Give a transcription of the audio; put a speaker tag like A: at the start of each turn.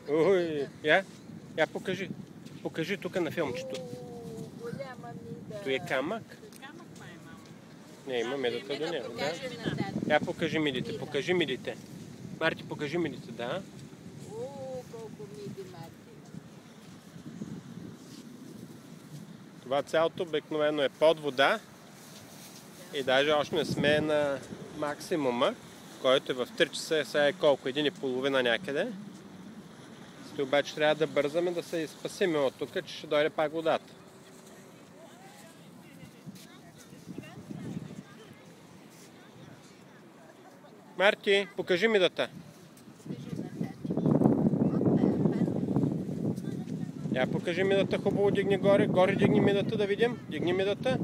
A: Ой, я покажи. Покажи тук на филмчето. Той е камък. Не, има медата до него. Да. Я покажи мидите, покажи мидите. Марти, покажи мидите, да.
B: Колко миди, Марти.
A: Това цялото обикновено е под вода и даже още не сме на максимума, който е в 3 часа, сега е колко? 1:30 някъде. Обаче трябва да бързаме да се изпасиме от тук, че ще дойде пак водата. Марти, покажи мидата. Я покажи мидата, хубаво дигни горе. Горе дигни мидата да видим. Дигни мидата.